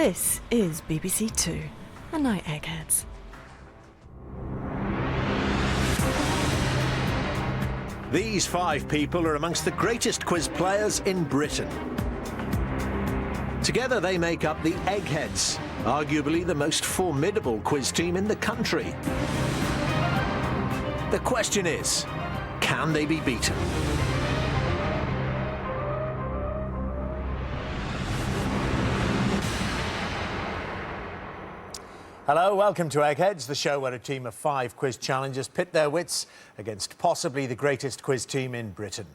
This is BBC Two, a night Eggheads. These 5 people are amongst the greatest quiz players in Britain. Together they make up the Eggheads, arguably the most formidable quiz team in the country. The question is, can they be beaten? Hello, welcome to Eggheads, the show where a team of 5 quiz challengers pit their wits against possibly the greatest quiz team in Britain.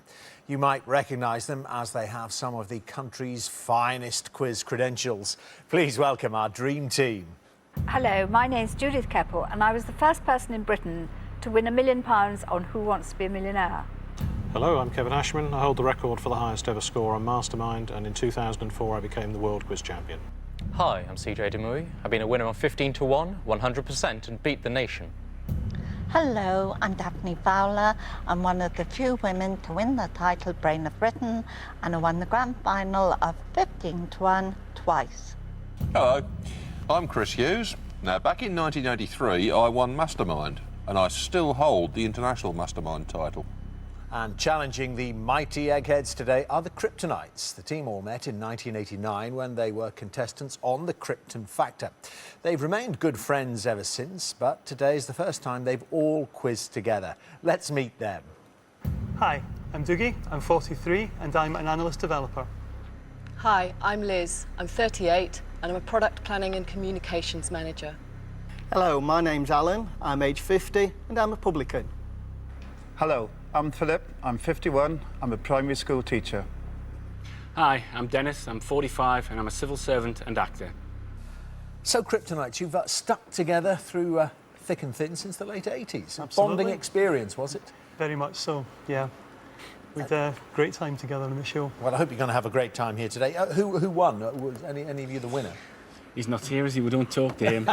You might recognise them as they have some of the country's finest quiz credentials. Please welcome our dream team. Hello, my name's Judith Keppel and I was the first person in Britain to win £1 million on Who Wants to Be a Millionaire. Hello, I'm Kevin Ashman. I hold the record for the highest ever score on Mastermind, and in 2004 I became the World Quiz Champion. Hi, I'm CJ Demouy. I've been a winner on 15 to 1, 100% and beat the nation. Hello, I'm Daphne Fowler. I'm one of the few women to win the title Brain of Britain, and I won the grand final of 15 to 1 twice. Hello, I'm Chris Hughes. Now, back in 1983, I won Mastermind, and I still hold the International Mastermind title. And challenging the mighty Eggheads today are the Kryptonites. The team all met in 1989 when they were contestants on the Krypton Factor. They've remained good friends ever since, but today is the first time they've all quizzed together. Let's meet them. Hi, I'm Dougie, I'm 43 and I'm an analyst developer. Hi, I'm Liz, I'm 38 and I'm a product planning and communications manager. Hello, my name's Alan, I'm age 50 and I'm a publican. Hello, I'm Philip, I'm 51, I'm a primary school teacher. Hi, I'm Dennis, I'm 45 and I'm a civil servant and actor. So Kryptonites, you've stuck together through thick and thin since the late 80s. Absolutely. Bonding experience, was it? Very much so, yeah. We had a great time together on the show. Well, I hope you're going to have a great time here today. Who won? Was any of you the winner? He's not here, is he? We don't talk to him.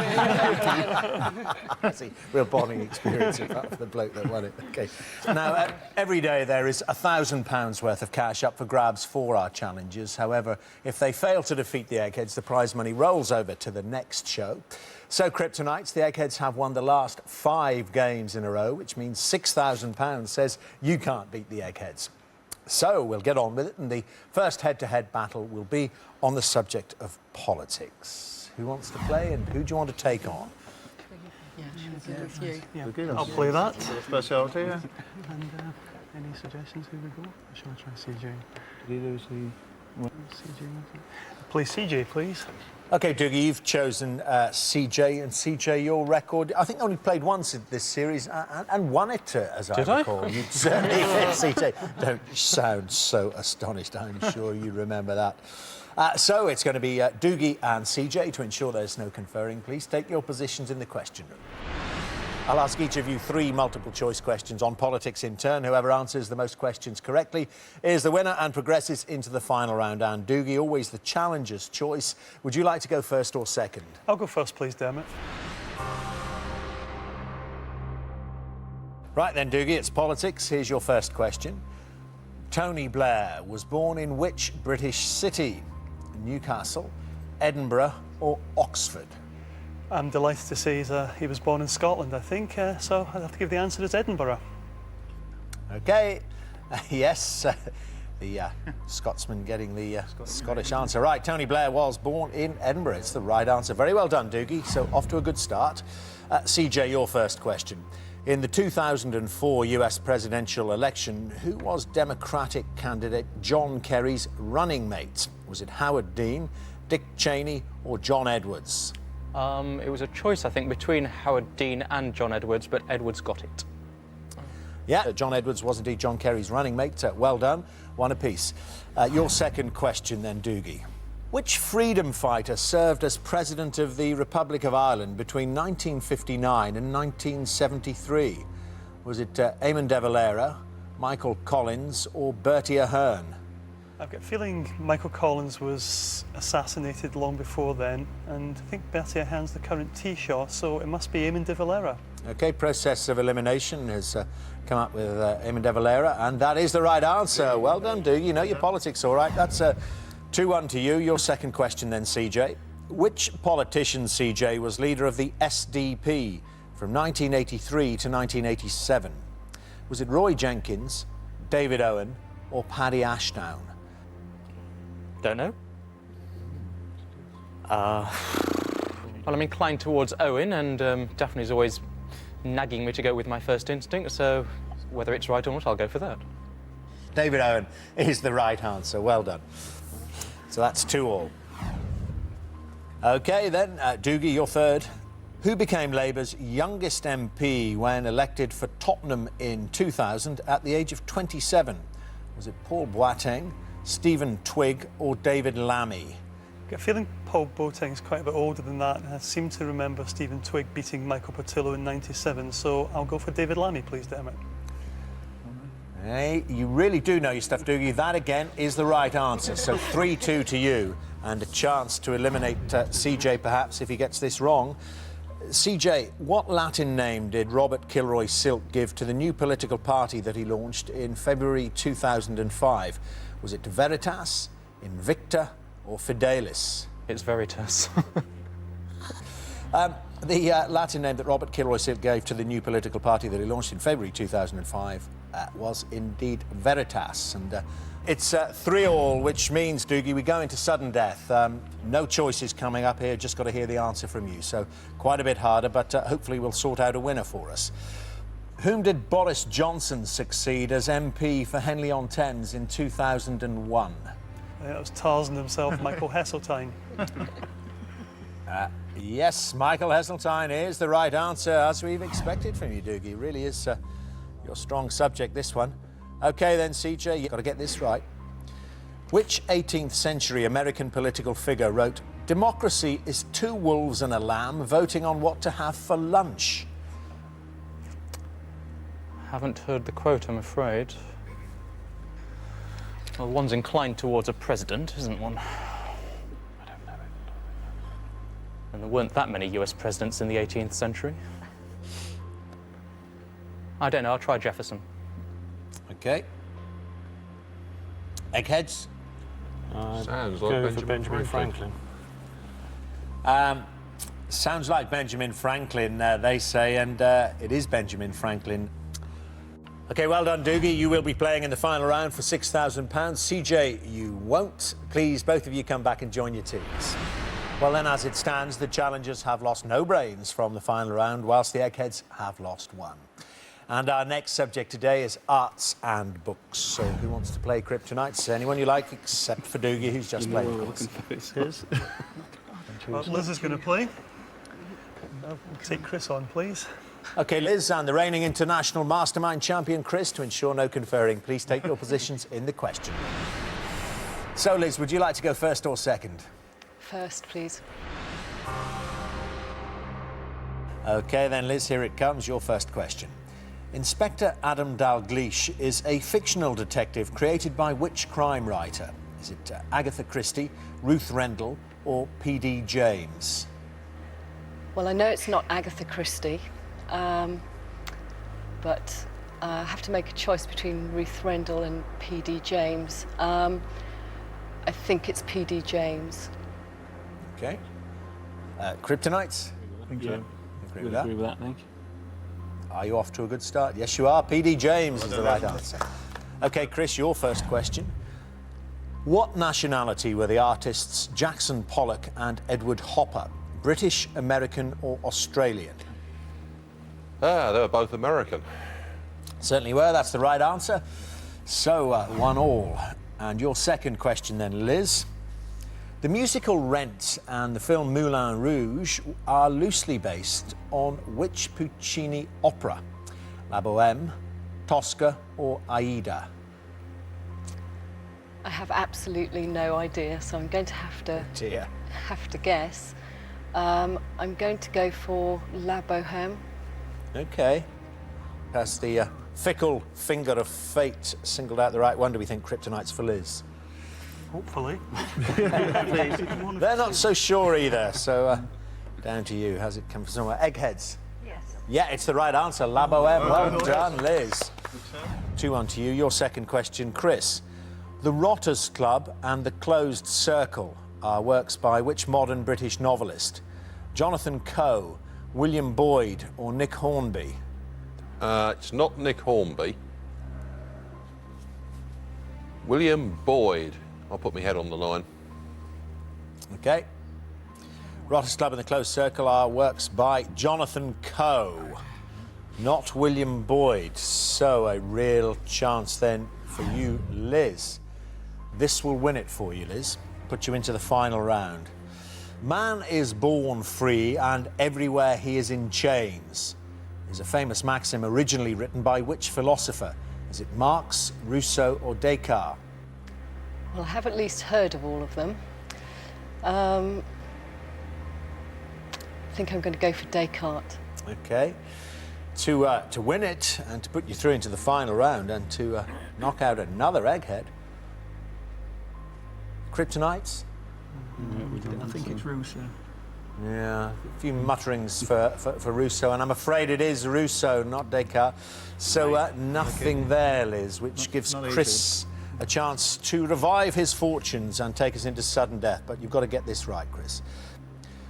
See, real bonding experience in fact, for the bloke that won it. Okay. Now, every day there is £1,000 worth of cash up for grabs for our challengers. However, if they fail to defeat the Eggheads, the prize money rolls over to the next show. So, Kryptonites, the Eggheads have won the last 5 games in a row, which means £6,000 says you can't beat the Eggheads. So, we'll get on with it, and the first head-to-head battle will be on the subject of politics. Who wants to play and who do you want to take on? I'll play that. Specialty, yeah. And any suggestions who we go? Or shall I try CJ? CJ. Play CJ, please. OK, Dougie, you've chosen CJ, and CJ, your record, I think only played once in this series and won it, as I recall. You certainly did, CJ. Don't sound so astonished, I'm sure you remember that. So it's going to be Dougie and CJ. To ensure there's no conferring, please take your positions in the question room. I'll ask each of you 3 multiple-choice questions on politics in turn. Whoever answers the most questions correctly is the winner and progresses into the final round. And Dougie, always the challenger's choice. Would you like to go first or second? I'll go first, please, Dermot. Right then, Dougie, it's politics. Here's your first question. Tony Blair was born in which British city? Newcastle, Edinburgh or Oxford? I'm delighted to say he was born in Scotland, I think, so I'd have to give the answer as Edinburgh. OK, yes, the Scotsman getting the Scottish answer right. Tony Blair was born in Edinburgh. It's the right answer. Very well done, Dougie. So off to a good start. CJ, your first question. In the 2004 US presidential election, who was Democratic candidate John Kerry's running mate? Was it Howard Dean, Dick Cheney or John Edwards? It was a choice, I think, between Howard Dean and John Edwards, but Edwards got it. Yeah, John Edwards was indeed John Kerry's running mate. Well done. One apiece. Your second question then, Dougie. Which freedom fighter served as President of the Republic of Ireland between 1959 and 1973? Was it Eamon de Valera, Michael Collins or Bertie Ahern? I've got a feeling Michael Collins was assassinated long before then, and I think Bertie Ahern's the current Taoiseach, so it must be Eamon de Valera. OK, process of elimination has come up with Eamon de Valera, and that is the right answer. Well done, Dougie. You know your politics all right. That's 2-1 to you. Your second question then, CJ. Which politician, CJ, was leader of the SDP from 1983 to 1987? Was it Roy Jenkins, David Owen or Paddy Ashdown? Don't know. Well, I'm inclined towards Owen, and Daphne's always nagging me to go with my first instinct, so whether it's right or not, I'll go for that. David Owen is the right answer. Well done. So that's 2-all. OK, then, Doogie, your third. Who became Labour's youngest MP when elected for Tottenham in 2000 at the age of 27? Was it Paul Boateng, Stephen Twigg or David Lammy? I get a feeling Paul Boateng's quite a bit older than that. I seem to remember Stephen Twigg beating Michael Portillo in '97, so I'll go for David Lammy, please, Dermot. Hey, you really do know your stuff, Doogie. That, again, is the right answer. So 3-2 to you, and a chance to eliminate CJ, perhaps, if he gets this wrong. CJ, what Latin name did Robert Kilroy Silk give to the new political party that he launched in February 2005? Was it Veritas, Invicta or Fidelis? It's Veritas. The Latin name that Robert Kilroy Silk gave to the new political party that he launched in February 2005 was indeed Veritas. And it's 3-all, which means, Doogie, we go into sudden death. No choices coming up here, just got to hear the answer from you. So quite a bit harder, but hopefully we'll sort out a winner for us. Whom did Boris Johnson succeed as MP for Henley-on-Thames in 2001? That was Tarzan himself, Michael Heseltine. Yes, Michael Heseltine is the right answer, as we've expected from you, Doogie. Really is your strong subject, this one. OK, then, CJ, you've got to get this right. Which 18th century American political figure wrote, "Democracy is 2 wolves and a lamb voting on what to have for lunch"? Haven't heard the quote, I'm afraid. Well, one's inclined towards a president, isn't one? I don't know it. And there weren't that many US presidents in the 18th century. I don't know, I'll try Jefferson. OK. Eggheads? Sounds Go like for Benjamin Franklin. Sounds like Benjamin Franklin, they say, and it is Benjamin Franklin. OK, well done, Doogie. You will be playing in the final round for £6,000. CJ, you won't. Please, both of you come back and join your teams. Well, then, as it stands, the challengers have lost no brains from the final round, whilst the Eggheads have lost 1. And our next subject today is arts and books. So who wants to play Kryptonites? Anyone you like, except for Doogie, who's just played Liz. Well, Liz is going to play. We'll take Chris on, please. OK, Liz, and the reigning international mastermind champion, Chris, to ensure no conferring, please take your positions in the question. So, Liz, would you like to go first or second? First, please. OK, then, Liz, here it comes, your first question. Inspector Adam Dalgleish is a fictional detective created by which crime writer? Is it Agatha Christie, Ruth Rendell or P.D. James? Well, I know it's not Agatha Christie, but I have to make a choice between Ruth Rendell and P.D. James. I think it's P.D. James. OK. Kryptonites? I think so. Agree with that? Agree with that, I think. Are you off to a good start? Yes, you are. P.D. James is the right answer. OK, Chris, your first question. What nationality were the artists Jackson Pollock and Edward Hopper? British, American or Australian? Ah, they were both American. Certainly were. That's the right answer. So, 1-1. And your second question then, Liz. The musical Rent and the film Moulin Rouge are loosely based on which Puccini opera? La Bohème, Tosca or Aida? I have absolutely no idea, so I'm going to have to guess. I'm going to go for La Bohème. OK. That's the fickle finger of fate singled out the right one. Do we think Kryptonites for Liz? Hopefully. They're not so sure either, so down to you. How's it come from somewhere? Eggheads? Yes. Yeah, it's the right answer. La Bohème. Well done, Liz. 2-1 to you. Your second question, Chris. The Rotters Club and the Closed Circle are works by which modern British novelist? Jonathan Coe, William Boyd or Nick Hornby? It's not Nick Hornby. William Boyd. I'll put my head on the line. OK. Rotters Club in the Close Circle are works by Jonathan Coe, not William Boyd. So a real chance then for you, Liz. This will win it for you, Liz. Put you into the final round. Man is born free and everywhere he is in chains is a famous maxim originally written by which philosopher? Is it Marx, Rousseau or Descartes? Well, I have at least heard of all of them. I think I'm going to go for Descartes. OK. To win it and to put you through into the final round and to knock out another egghead. Kryptonites? I think it's Rousseau. Yeah, a few mutterings for Rousseau, and I'm afraid it is Rousseau, not Descartes. So nothing there, Liz, which gives Chris a chance to revive his fortunes and take us into sudden death. But you've got to get this right, Chris.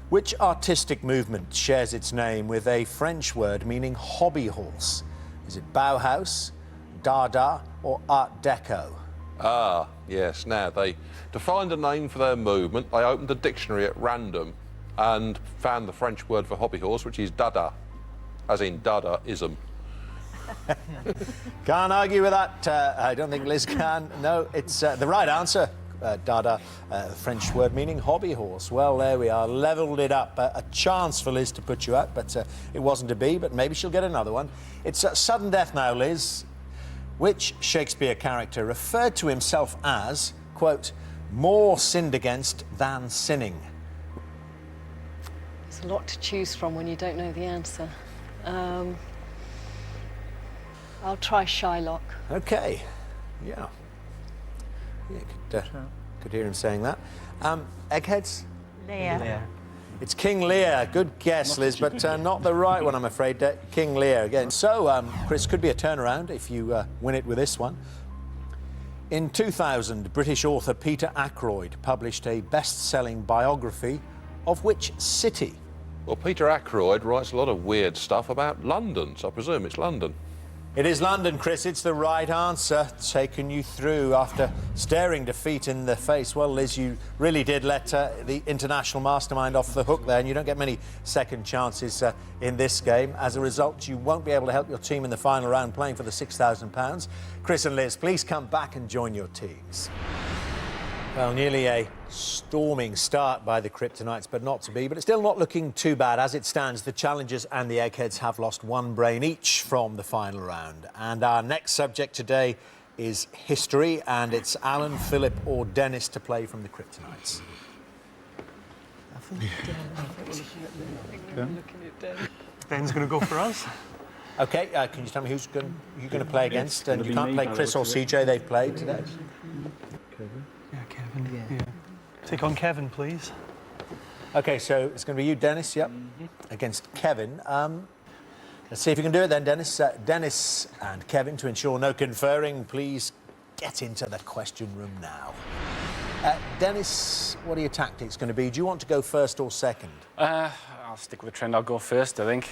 Which artistic movement shares its name with a French word meaning hobby horse? Is it Bauhaus, Dada or Art Deco? Ah, yes. Now, to find a name for their movement, they opened a dictionary at random and found the French word for hobby horse, which is Dada, as in Dadaism. Can't argue with that. I don't think Liz can. No, it's the right answer. Dada, French word meaning hobby horse. Well, there we are, levelled it up. A chance for Liz to put you out, but it wasn't to be, but maybe she'll get another one. It's sudden death now, Liz. Which Shakespeare character referred to himself as, quote, more sinned against than sinning? There's a lot to choose from when you don't know the answer. I'll try Shylock. OK. Yeah. Could hear him saying that. Eggheads? Lear. It's King Lear. Good guess, Liz, but not the right one, I'm afraid. King Lear again. So, Chris, could be a turnaround if you win it with this one. In 2000, British author Peter Ackroyd published a best-selling biography of which city? Well, Peter Ackroyd writes a lot of weird stuff about London, so I presume it's London. It is London, Chris. It's the right answer. Taking you through after staring defeat in the face. Well, Liz, you really did let the international mastermind off the hook there, and you don't get many second chances in this game. As a result, you won't be able to help your team in the final round playing for the £6,000. Chris and Liz, please come back and join your teams. Well, nearly a storming start by the Kryptonites, but not to be. But it's still not looking too bad. As it stands, the challengers and the Eggheads have lost one brain each from the final round. And our next subject today is history, and it's Alan, Philip or Dennis to play from the Kryptonites. I think Ben's going to go for us. OK, can you tell me who's you're going to play against? And you can't play Chris or CJ, they've played today. Yeah, Kevin. Yeah. Take on Kevin, please. OK, so it's going to be you, Dennis, yep, against Kevin. Let's see if you can do it then, Dennis. Dennis and Kevin, to ensure no conferring, please get into the question room now. Dennis, what are your tactics going to be? Do you want to go first or second? I'll stick with the trend. I'll go first, I think.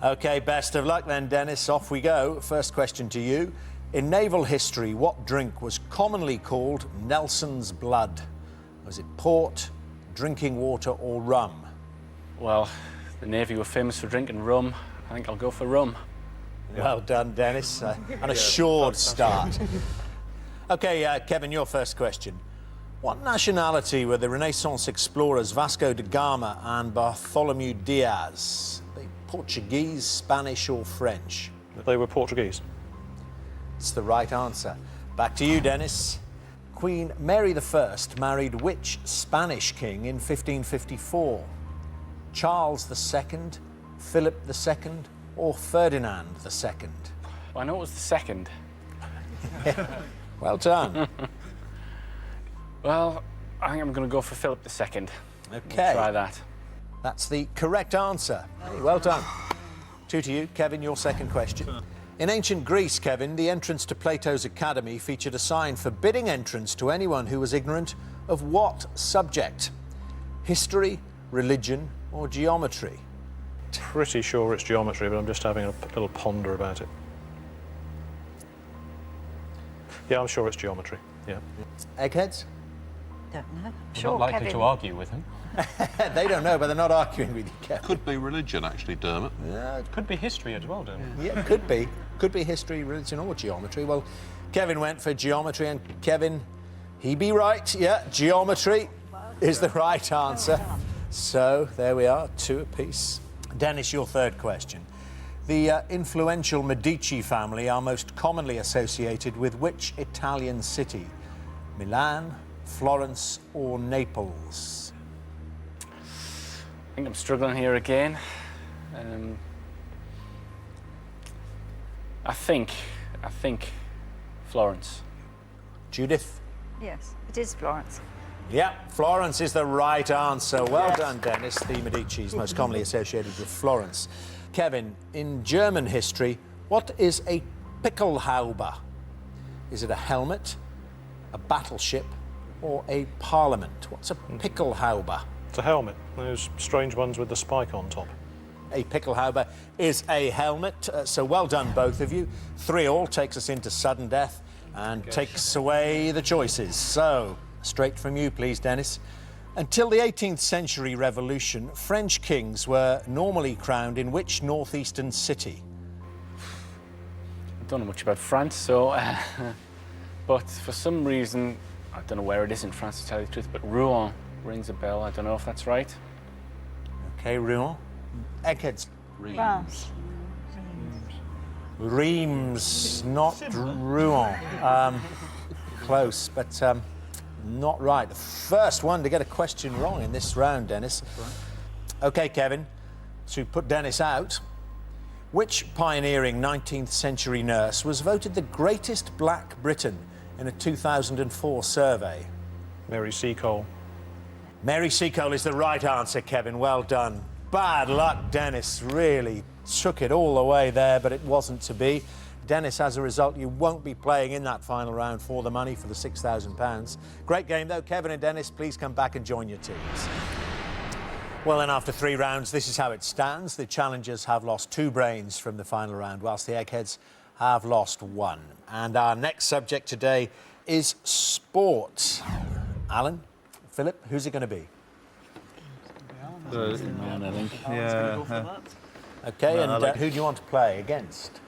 OK, best of luck then, Dennis. Off we go. First question to you. In naval history, what drink was commonly called Nelson's blood? Was it port, drinking water or rum? Well, the Navy were famous for drinking rum. I think I'll go for rum. Well done, Dennis. An assured start. OK, Kevin, your first question. What nationality were the Renaissance explorers Vasco da Gama and Bartholomew Diaz? Are they Portuguese, Spanish or French? They were Portuguese. It's the right answer. Back to you, Dennis. Queen Mary I married which Spanish king in 1554? Charles II, Philip II, or Ferdinand II? Well, I know it was the second. Well done. Well, I think I'm going to go for Philip II. OK. We'll try that. That's the correct answer. Hey, well done. 2 to you. Kevin, your second question. In ancient Greece, Kevin, the entrance to Plato's Academy featured a sign forbidding entrance to anyone who was ignorant of what subject? History, religion, or geometry? Pretty sure it's geometry, but I'm just having a little ponder about it. Yeah, I'm sure it's geometry. Yeah. Eggheads? Don't know. I'm not likely to argue with him. They don't know, but they're not arguing with you, Kevin. Could be religion, actually, Dermot. Yeah, Could be history as well, Dermot. yeah, could be. Could be history, religion, or geometry. Well, Kevin went for geometry, and Kevin, he be right. Yeah, geometry is the right answer. So there we are, 2 apiece. Dennis, your third question. The influential Medici family are most commonly associated with which Italian city? Milan, Florence, or Naples? I think I'm struggling here again. I think Florence. Judith? Yes, it is Florence. Yeah, Florence is the right answer. Well done, Dennis. The Medicis most commonly associated with Florence. Kevin, in German history, what is a Pickelhaube? Is it a helmet, a battleship, or a parliament? What's a Pickelhaube? It's a helmet. Those strange ones with the spike on top. A Pickelhaube is a helmet. So well done, both of you. 3-all takes us into sudden death and takes away the choices. So, straight from you, please, Dennis. Until the 18th century revolution, French kings were normally crowned in which northeastern city? I don't know much about France, so... but for some reason, I don't know where it is in France, to tell you the truth, but Rouen rings a bell. I don't know if that's right. OK, Rouen. Eggheads. Reims. Reims, not Rouen. Close, but not right. The first one to get a question wrong in this round, Dennis. OK, Kevin, to put Dennis out, which pioneering 19th century nurse was voted the greatest black Briton in a 2004 survey? Mary Seacole. Mary Seacole is the right answer, Kevin. Well done. Bad luck, Dennis. Really took it all the way there, but it wasn't to be. Dennis, as a result, you won't be playing in that final round for the money, for the £6,000. Great game, though. Kevin and Dennis, please come back and join your teams. Well, then, after 3 rounds, this is how it stands. The challengers have lost 2 brains from the final round, whilst the Eggheads have lost 1. And our next subject today is sport. Alan, Philip, who's it going to be? Man, I think. Yeah. OK, and who do you want to play against?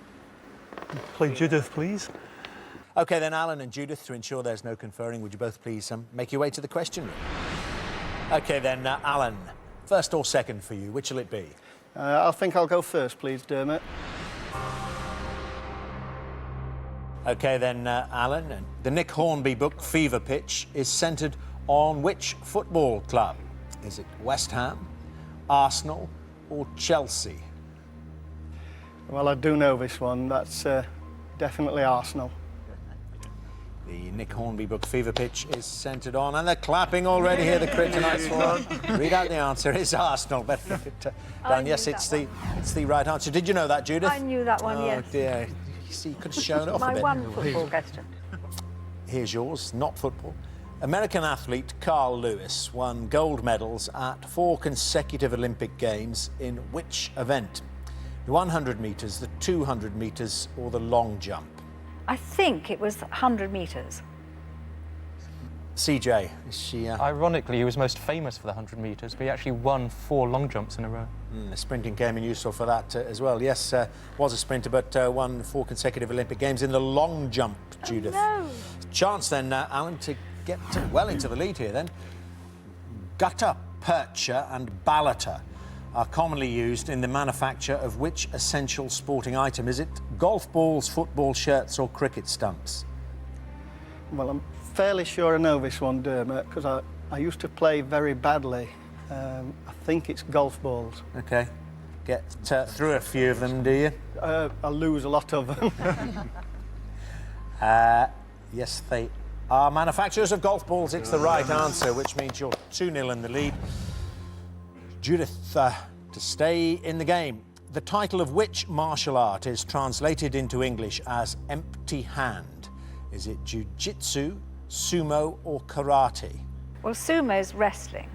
Play Judith, please. OK, then, Alan and Judith, to ensure there's no conferring, would you both please make your way to the question room? OK, then, Alan, first or second for you, which will it be? I think I'll go first, please, Dermot. OK, then, Alan, the Nick Hornby book Fever Pitch is centred on which football club? Is it West Ham, Arsenal, or Chelsea? Well, I do know this one. That's definitely Arsenal. The Nick Hornby book Fever Pitch is centred on, and they're clapping already here, the Kryptonites one. Read out the answer. It's Arsenal. Better look it down. Yes, it's the right answer. Did you know that, Judith? I knew that one, yes. Oh, dear. You see, you could have shown off a bit. My one football question. Here's yours, not football. American athlete Carl Lewis won gold medals at 4 consecutive Olympic Games in which event? The 100 metres, the 200 metres, or the long jump? I think it was 100 metres. CJ, is she... Ironically, he was most famous for the 100 metres, but he actually won 4 long jumps in a row. The sprinting came in useful for that as well. Yes, was a sprinter, but won 4 consecutive Olympic Games in the long jump, Judith. Oh, no. Chance then, Alan, to get well into the lead here then. Gutta percha and ballota are commonly used in the manufacture of which essential sporting item? Is it golf balls, football shirts, or cricket stumps? Well, I'm fairly sure I know this one, Dermot, because I used to play very badly. I think it's golf balls. OK. Get through a few of them, do you? I lose a lot of them. Yes, they are manufacturers of golf balls. It's the right answer, which means you're 2-0 in the lead. Judith, to stay in the game, the title of which martial art is translated into English as empty hand? Is it jiu-jitsu, sumo or karate? Well, sumo is wrestling.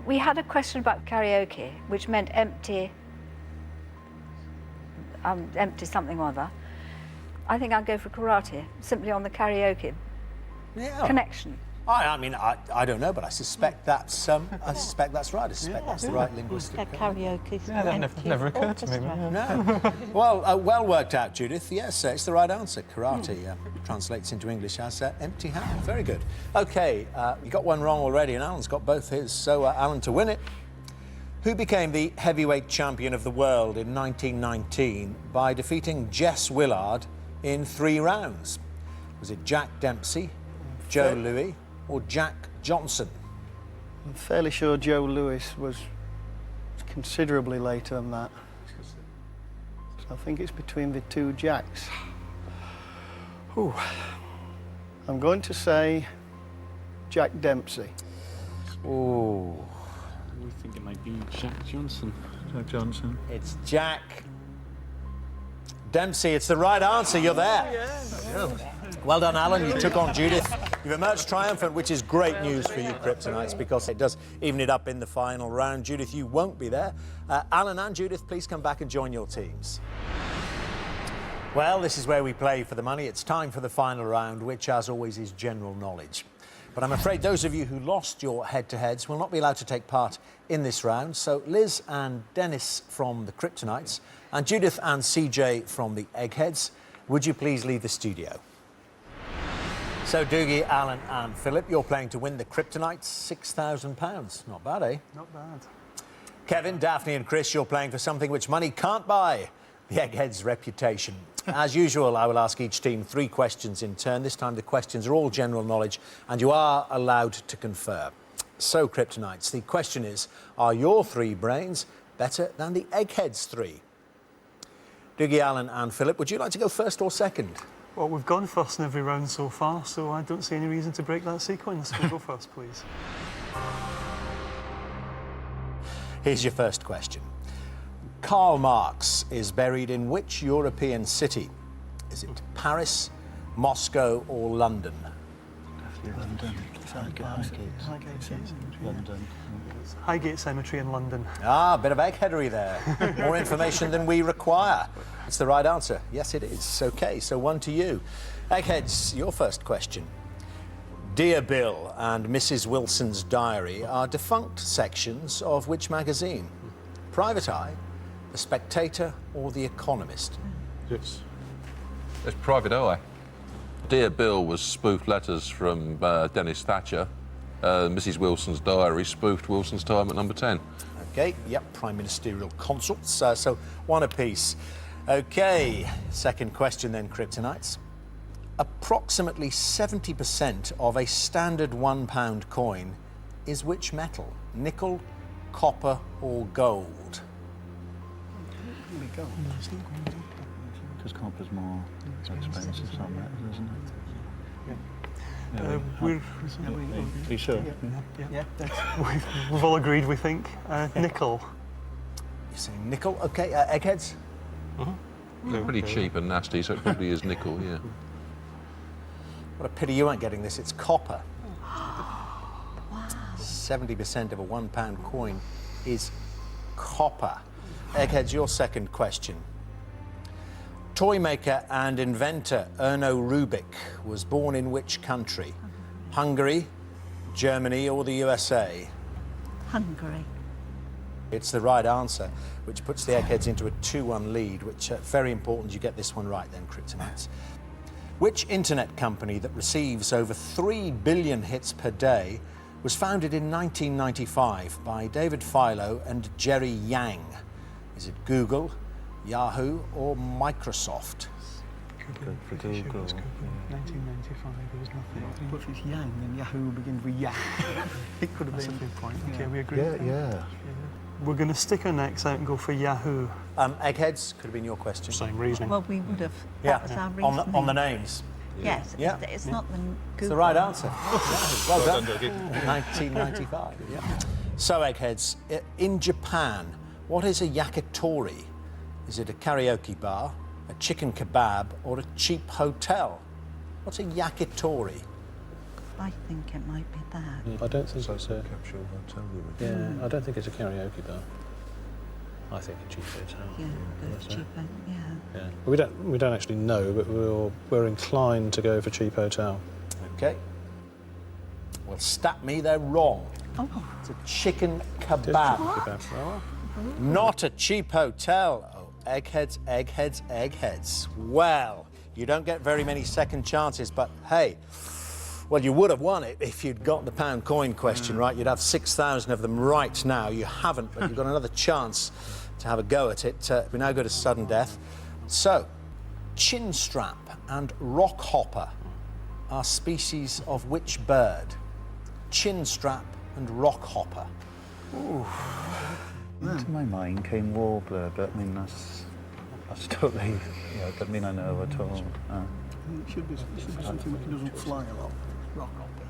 We had a question about karaoke, which meant empty something or other. I think I'll go for karate, simply on the karaoke connection. I mean, I don't know, but I suspect that's right. I suspect that's the right linguistic. Karaoke. Yeah, that never occurred to me. No. Well, well worked out, Judith. Yes, it's the right answer. Karate translates into English as empty hand. Very good. OK, you got one wrong already, and Alan's got both his. So, Alan, to win it, who became the heavyweight champion of the world in 1919 by defeating Jess Willard in 3 rounds? Was it Jack Dempsey, Joe Louis, or Jack Johnson? I'm fairly sure Joe Louis was considerably later than that. So I think it's between the 2 Jacks. Ooh. I'm going to say Jack Dempsey. Ooh. We think it might be Jack Johnson. Jack Johnson. It's Jack Dempsey. It's the right answer. You're there. Well done, Alan. You took on Judith. You've emerged triumphant, which is great news for you Kryptonites, because it does even it up in the final round. Judith, you won't be there. Alan and Judith, please come back and join your teams. Well, this is where we play for the money. It's time for the final round, which, as always, is general knowledge. But I'm afraid those of you who lost your head-to-heads will not be allowed to take part in this round. So Liz and Dennis from the Kryptonites and Judith and CJ from the Eggheads, would you please leave the studio? So, Doogie, Alan and Philip, you're playing to win the Kryptonites £6,000. Not bad, eh? Not bad. Kevin, Daphne and Chris, you're playing for something which money can't buy, the Eggheads' reputation. As usual, I will ask each team 3 questions in turn. This time the questions are all general knowledge and you are allowed to confer. So, Kryptonites, the question is, are your 3 brains better than the Eggheads' 3? Doogie, Alan and Philip, would you like to go first or second? Well, we've gone first in every round so far, so I don't see any reason to break that sequence. We'll go first, please. Here's your first question. Karl Marx is buried in which European city? Is it Paris, Moscow or London? London. London. Highgate Cemetery in London. Ah, a bit of eggheadery there. More information than we require. It's the right answer. Yes, it is. OK, so 1 to you. Eggheads, your first question. Dear Bill and Mrs. Wilson's Diary are defunct sections of which magazine? Private Eye, The Spectator or The Economist? Yes. It's Private Eye. Dear Bill was spoofed letters from Dennis Thatcher. Mrs. Wilson's Diary spoofed Wilson's time at number 10. OK, yep, Prime Ministerial Consults. So 1 apiece. OK, second question then, Kryptonites. Approximately 70% of a standard £1 coin is which metal? Nickel, copper or gold? Because copper's more expensive somewhere, isn't it? Are you sure? Yeah. We've all agreed, we think. Nickel. You're saying nickel? OK, Eggheads? They're pretty cheap and nasty, so it probably is nickel, yeah. What a pity you aren't getting this. It's copper. 70% of a £1 coin is copper. Eggheads, your second question. Toy maker and inventor Erno Rubik was born in which country? Hungary, Germany or the USA? Hungary. It's the right answer, which puts the Eggheads into a 2-1 lead, which very important you get this one right then, Kryptonites. Which internet company that receives over 3 billion hits per day was founded in 1995 by David Filo and Jerry Yang? Is it Google, Yahoo or Microsoft? For Google. 1995, there was nothing. But if it's Yang, then Yahoo begins with Yang. It could have That's been. a good point. OK, we agree. Yeah. We're going to stick our necks out and go for Yahoo. Eggheads, could have been your question. Same reasoning. Well, we would have. That was our reasoning. On the names. Yes, Yeah. it's not the Google. It's the right answer. Well done. 1995. Yeah. So, Eggheads, in Japan, What is a yakitori? Is it a karaoke bar, a chicken kebab, or a cheap hotel? What's a yakitori? I think it might be that. I don't think it's a capsule hotel. Yeah, I don't think it's a karaoke bar. I think a cheap hotel. Yeah, go cheaper. Yeah. Yeah. We don't actually know, but we're inclined to go for cheap hotel. Okay. Well, stat me, they're wrong. Oh. It's a chicken kebab. Not a cheap hotel. Oh, eggheads, eggheads, eggheads. Well, you don't get very many second chances, but hey, well, you would have won it if you'd got the pound coin question right. You'd have 6,000 of them right now. You haven't, but you've got another chance to have a go at it. We now go to sudden death. So, chin strap and rock hopper are species of which bird? Chin strap and rock hopper. Ooh. Into my mind came warbler, but I mean that's totally, doesn't mean I know at all. It should be something that doesn't fly a lot. Rock hopper.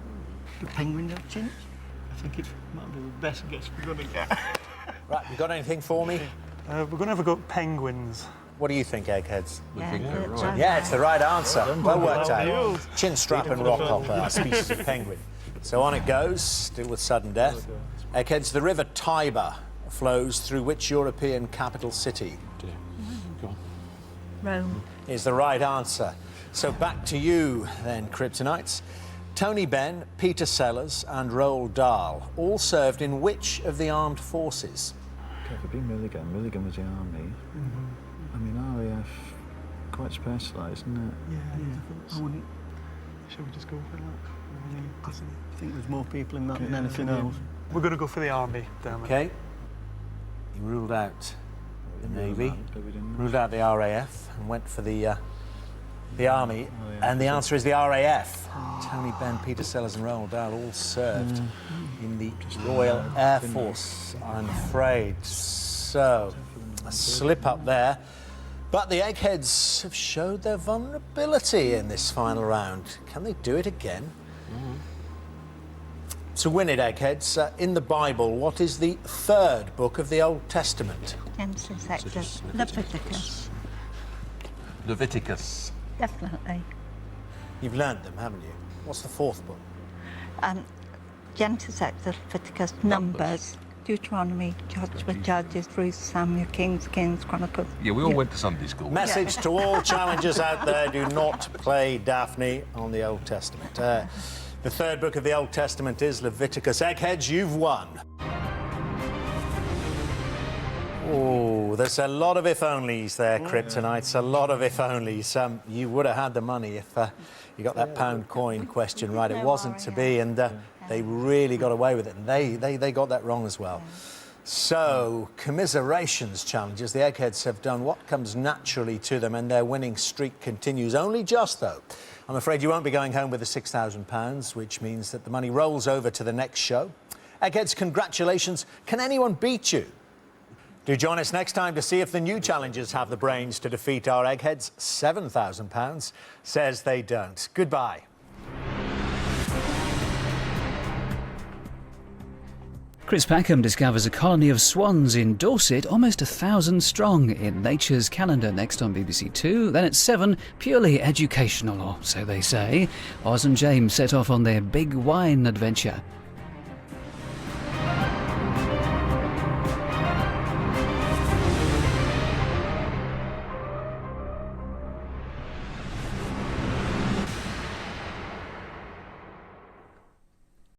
Do penguins have chins? I think it might be the best guess we're going to get. Right, you got anything for me? We're going to have a go at penguins. What do you think, eggheads? Yeah, Yeah, it's the right answer. Well worked out. Chin strap and rock hopper are species of penguin. So on it goes, still with sudden death. Eggheads, the river Tiber flows through which European capital city? Go on. Rome. Is the right answer. So back to you then, Kryptonites. Tony Benn, Peter Sellers and Roald Dahl all served in which of the armed forces? Okay, if it'd be Milligan. Milligan was the army. I mean, RAF, quite specialised, isn't it? Yeah. I wouldn't. Shall we just go for that? I think there's more people in that than anything else. We're going to go for the army, damn it. Okay. You ruled out the Navy, ruled out the RAF and went for the army. And the answer is the RAF. Tony Benn, Peter Sellers and Roald Dahl all served in the Royal Air Force, I'm afraid. So, a slip up there. But the Eggheads have showed their vulnerability in this final round. Can they do it again? To win it, Eggheads, in the Bible, what is the third book of the Old Testament? Genesis, Exodus, Leviticus. Leviticus. Definitely. You've learned them, haven't you? What's the fourth book? Genesis, Exodus, Leviticus, Numbers, Deuteronomy, Judges, Ruth, Samuel, Kings, Chronicles. Yeah, we all went to Sunday school. Message to all challengers out there, do not play Daphne on the Old Testament. The third book of the Old Testament is Leviticus. Eggheads, you've won. Oh, there's a lot of if-onlys there, Kryptonites, a lot of if-onlys. You would have had the money if you got that pound coin question right. It wasn't to be, and they really got away with it, and they got that wrong as well. So, commiserations, challengers. The Eggheads have done what comes naturally to them, and their winning streak continues. Only just, though. I'm afraid you won't be going home with the £6,000, which means that the money rolls over to the next show. Eggheads, congratulations. Can anyone beat you? Do join us next time to see if the new challengers have the brains to defeat our Eggheads. £7,000 says they don't. Goodbye. Chris Packham discovers a colony of swans in Dorset, almost 1,000 strong, in Nature's Calendar, next on BBC Two. Then at 7, purely educational, or so they say. Oz and James set off on their big wine adventure.